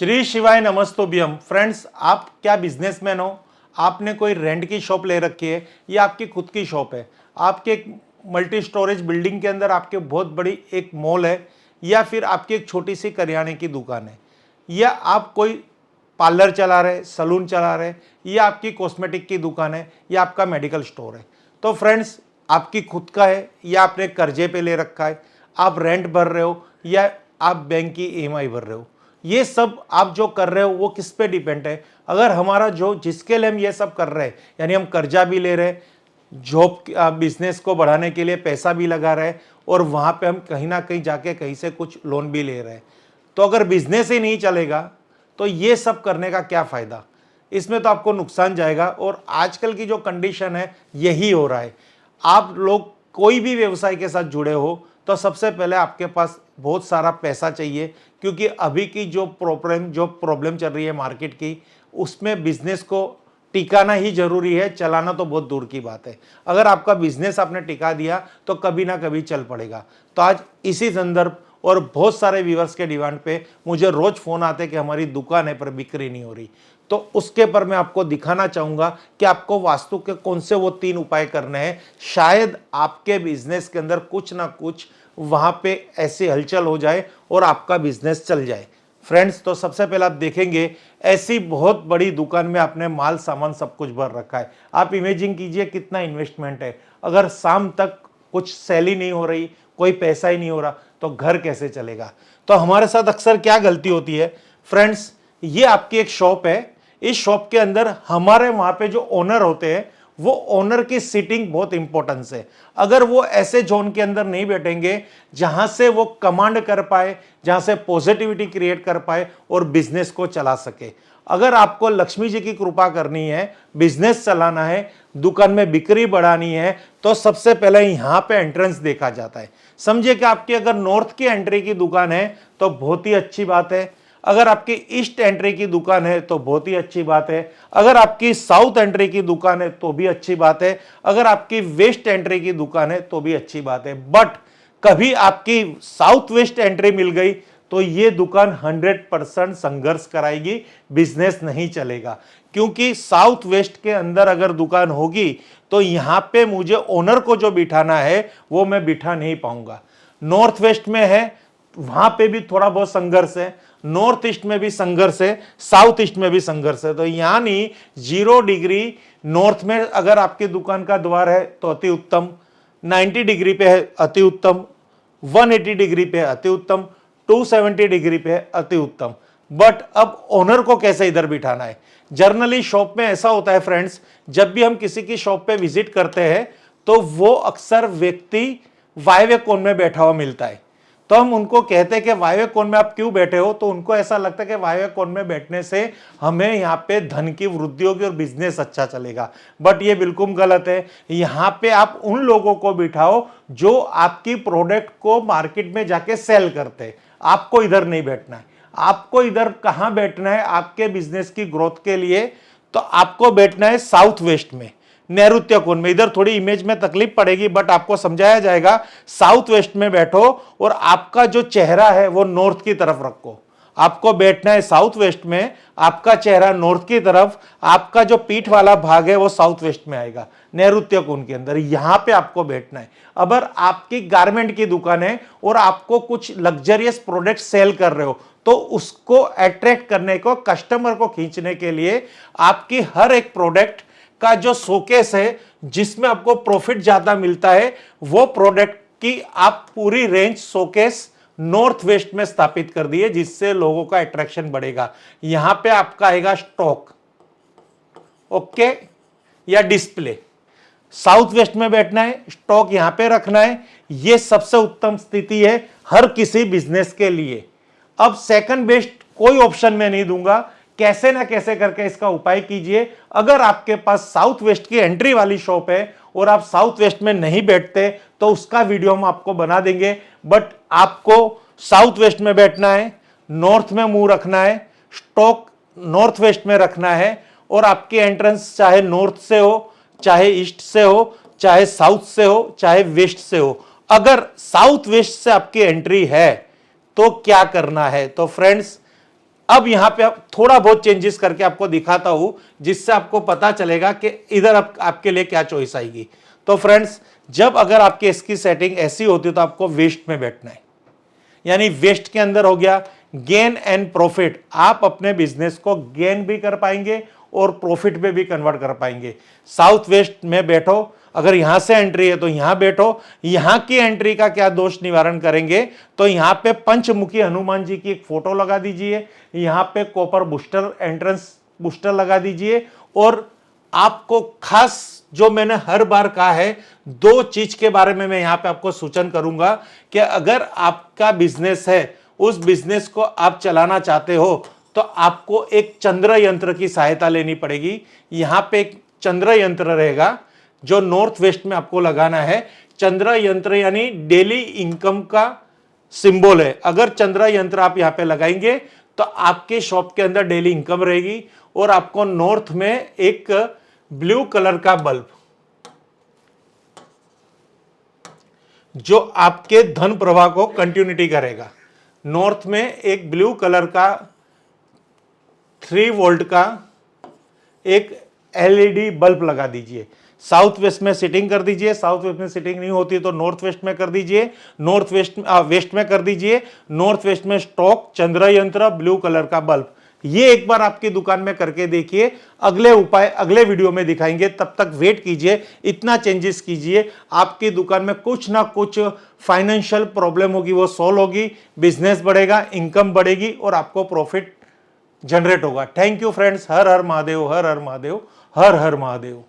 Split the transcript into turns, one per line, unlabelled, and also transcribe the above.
श्री शिवाय नमस्तोभ्यम। फ्रेंड्स, आप क्या बिजनेसमैन हो? आपने कोई रेंट की शॉप ले रखी है या आपकी खुद की शॉप है? आपके एक मल्टी स्टोरेज बिल्डिंग के अंदर आपके बहुत बड़ी एक मॉल है, या फिर आपकी एक छोटी सी करियाने की दुकान है, या आप कोई पार्लर चला रहे, सलून चला रहे, या आपकी कॉस्मेटिक की दुकान है, या आपका मेडिकल स्टोर है। तो फ्रेंड्स, आपकी खुद का है या आपने कर्जे पे ले रखा है, आप रेंट भर रहे हो या आप बैंक की ईएमआई भर रहे हो, ये सब आप जो कर रहे हो वो किस पे डिपेंड है? अगर हमारा जो जिसके लिए हम ये सब कर रहे हैं, यानी हम कर्जा भी ले रहे हैं, जॉब बिजनेस को बढ़ाने के लिए पैसा भी लगा रहे हैं, और वहाँ पे हम कहीं ना कहीं जाके कहीं से कुछ लोन भी ले रहे हैं, तो अगर बिजनेस ही नहीं चलेगा तो ये सब करने का क्या फ़ायदा? इसमें तो आपको नुकसान जाएगा। और आजकल की जो कंडीशन है यही हो रहा है। आप लोग कोई भी व्यवसाय के साथ जुड़े हो तो सबसे पहले आपके पास बहुत सारा पैसा चाहिए, क्योंकि अभी की जो प्रॉब्लम चल रही है मार्केट की, उसमें बिजनेस को टिकाना ही जरूरी है, चलाना तो बहुत दूर की बात है। अगर आपका बिजनेस आपने टिका दिया तो कभी ना कभी चल पड़ेगा। तो आज इसी संदर्भ और बहुत सारे व्यूअर्स के डिमांड पे मुझे रोज फोन आते कि हमारी दुकान है पर बिक्री नहीं हो रही, तो उसके पर मैं आपको दिखाना चाहूंगा कि आपको वास्तु के कौन से वो 3 उपाय करने हैं। शायद आपके बिजनेस के अंदर कुछ ना कुछ वहां पे ऐसी हलचल हो जाए और आपका बिजनेस चल जाए। फ्रेंड्स, तो सबसे पहले आप देखेंगे, ऐसी बहुत बड़ी दुकान में आपने माल सामान सब कुछ भर रखा है। आप इमेजिन कीजिए कितना इन्वेस्टमेंट है। अगर शाम तक कुछ सेल ही नहीं हो रही, कोई पैसा ही नहीं हो रहा, तो घर कैसे चलेगा? तो हमारे साथ अक्सर क्या गलती होती है फ्रेंड्स, ये आपकी एक शॉप है, इस शॉप के अंदर हमारे वहां पे जो ओनर होते हैं, वो ओनर की सीटिंग बहुत इंपॉर्टेंस है। अगर वो ऐसे जोन के अंदर नहीं बैठेंगे जहां से वो कमांड कर पाए, जहां से पॉजिटिविटी क्रिएट कर पाए और बिजनेस को चला सके। अगर आपको लक्ष्मी जी की कृपा करनी है, बिजनेस चलाना है, दुकान में बिक्री बढ़ानी है, तो सबसे पहले यहां पे एंट्रेंस देखा जाता है। समझिए कि आपकी अगर नॉर्थ की एंट्री की दुकान है तो बहुत ही अच्छी बात है। अगर आपकी ईस्ट एंट्री की दुकान है तो बहुत ही अच्छी बात है। अगर आपकी साउथ एंट्री की दुकान है तो भी अच्छी बात है। अगर आपकी वेस्ट एंट्री की दुकान है तो भी अच्छी बात है। बट कभी आपकी साउथ वेस्ट एंट्री मिल गई तो ये दुकान 100% संघर्ष कराएगी, बिजनेस नहीं चलेगा। क्योंकि साउथ वेस्ट के अंदर अगर दुकान होगी तो यहां पे मुझे ओनर को जो बिठाना है वो मैं बिठा नहीं पाऊंगा। नॉर्थ वेस्ट में है, वहां पे भी थोड़ा बहुत संघर्ष है, नॉर्थ ईस्ट में भी संघर्ष है, साउथ ईस्ट में भी संघर्ष है। तो यानी 0 डिग्री नॉर्थ में अगर आपकी दुकान का द्वार है तो अति उत्तम, 90 डिग्री पे है अति उत्तम, 180 डिग्री पे अति उत्तम, 270 डिग्री पे अति उत्तम। बट अब ओनर को कैसे इधर बिठाना है? जर्नली शॉप में ऐसा होता है फ्रेंड्स, जब भी हम किसी की शॉप पे विजिट करते हैं तो वो अक्सर व्यक्ति वायव्य कोण में बैठा हुआ मिलता है। तो हम उनको कहते हैं कि वायव्य कोण में आप क्यों बैठे हो? तो उनको ऐसा लगता है कि वायव्य कोण में बैठने से हमें यहाँ पे धन की वृद्धि होगी और बिजनेस अच्छा चलेगा। बट ये बिल्कुल गलत है। यहाँ पे आप उन लोगों को बिठाओ जो आपकी प्रोडक्ट को मार्केट में जाके सेल करते हैं। आपको इधर नहीं बैठना है। आपको इधर कहाँ बैठना है? आपके बिजनेस की ग्रोथ के लिए तो आपको बैठना है साउथ वेस्ट में, नैऋत्य कोण में। इधर थोड़ी इमेज में तकलीफ पड़ेगी बट आपको समझाया जाएगा। साउथ वेस्ट में बैठो और आपका जो चेहरा है वो नॉर्थ की तरफ रखो। आपको बैठना है साउथ वेस्ट में, आपका चेहरा नॉर्थ की तरफ, आपका जो पीठ वाला भाग है वो साउथ वेस्ट में आएगा, नैऋत्य कोण के अंदर। यहां पे आपको बैठना है। अगर आपकी गारमेंट की दुकान है और आपको कुछ लग्जरियस प्रोडक्ट सेल कर रहे हो तो उसको अट्रैक्ट करने को, कस्टमर को खींचने के लिए आपकी हर एक प्रोडक्ट का जो शोकेस है जिसमें आपको प्रॉफिट ज्यादा मिलता है, वो प्रोडक्ट की आप पूरी रेंज शोकेस नॉर्थ वेस्ट में स्थापित कर दिए, जिससे लोगों का अट्रैक्शन बढ़ेगा। यहां पे आपका आएगा स्टॉक, ओके, या डिस्प्ले। साउथ वेस्ट में बैठना है, स्टॉक यहां पे रखना है। यह सबसे उत्तम स्थिति है हर किसी बिजनेस के लिए। अब सेकंड बेस्ट कोई ऑप्शन मैं नहीं दूंगा, कैसे ना कैसे करके इसका उपाय कीजिए। अगर आपके पास साउथ वेस्ट की एंट्री वाली शॉप है और आप साउथ वेस्ट में नहीं बैठते तो उसका वीडियो हम आपको बना देंगे। बट आपको साउथ वेस्ट में बैठना है, नॉर्थ में मुंह रखना है, स्टॉक नॉर्थ वेस्ट में रखना है, और आपकी एंट्रेंस चाहे नॉर्थ से हो, चाहे ईस्ट से हो, चाहे साउथ से हो, चाहे वेस्ट से हो। अगर साउथ वेस्ट से आपकी एंट्री है तो क्या करना है? तो फ्रेंड्स, अब यहां पे थोड़ा बहुत चेंजेस करके आपको दिखाता हूं, जिससे आपको पता चलेगा कि इधर आपके लिए क्या चॉइस आएगी। तो फ्रेंड्स, जब अगर आपकी इसकी सेटिंग ऐसी होती है तो आपको वेस्ट में बैठना है, यानी वेस्ट के अंदर हो गया गेन एंड प्रॉफिट। आप अपने बिजनेस को गेन भी कर पाएंगे और प्रॉफिट में भी कन्वर्ट कर पाएंगे। साउथ वेस्ट में बैठो, अगर यहां से एंट्री है तो यहां बैठो। यहां की एंट्री का क्या दोष निवारण करेंगे, तो यहां पे पंचमुखी हनुमान जी की एक फोटो लगा दीजिए, यहां पे कॉपर बूस्टर एंट्रेंस बूस्टर लगा दीजिए। और आपको खास जो मैंने हर बार कहा है, दो चीज के बारे में मैं यहां पे आपको सूचन करूंगा कि अगर आपका बिजनेस है, उस बिजनेस को आप चलाना चाहते हो, तो आपको एक चंद्र यंत्र की सहायता लेनी पड़ेगी। यहां पे एक चंद्र यंत्र रहेगा जो नॉर्थ वेस्ट में आपको लगाना है। चंद्र यंत्र यानी डेली इनकम का सिंबल है। अगर चंद्र यंत्र आप यहां पे लगाएंगे तो आपके शॉप के अंदर डेली इनकम रहेगी। और आपको नॉर्थ में एक ब्लू कलर का बल्ब जो आपके धन प्रवाह को कंटिन्यूटी करेगा, नॉर्थ में एक ब्लू कलर का 3 वोल्ट का एक एलईडी बल्ब लगा दीजिए। साउथ वेस्ट में सेटिंग कर दीजिए। साउथ वेस्ट में सेटिंग नहीं होती तो नॉर्थ वेस्ट में कर दीजिए। नॉर्थ वेस्ट वेस्ट में कर दीजिए। नॉर्थ वेस्ट में स्टॉक, चंद्र यंत्र, ब्लू कलर का बल्ब। ये एक बार आपकी दुकान में करके देखिए। अगले उपाय अगले वीडियो में दिखाएंगे, तब तक वेट कीजिए। इतना चेंजेस कीजिए, आपकी दुकान में कुछ ना कुछ फाइनेंशियल प्रॉब्लम होगी वो सॉल्व होगी, बिजनेस बढ़ेगा, इनकम बढ़ेगी और आपको प्रॉफिट जनरेट होगा। Thank you friends. Her her Mahadev, her her Mahadev, her her Mahadev.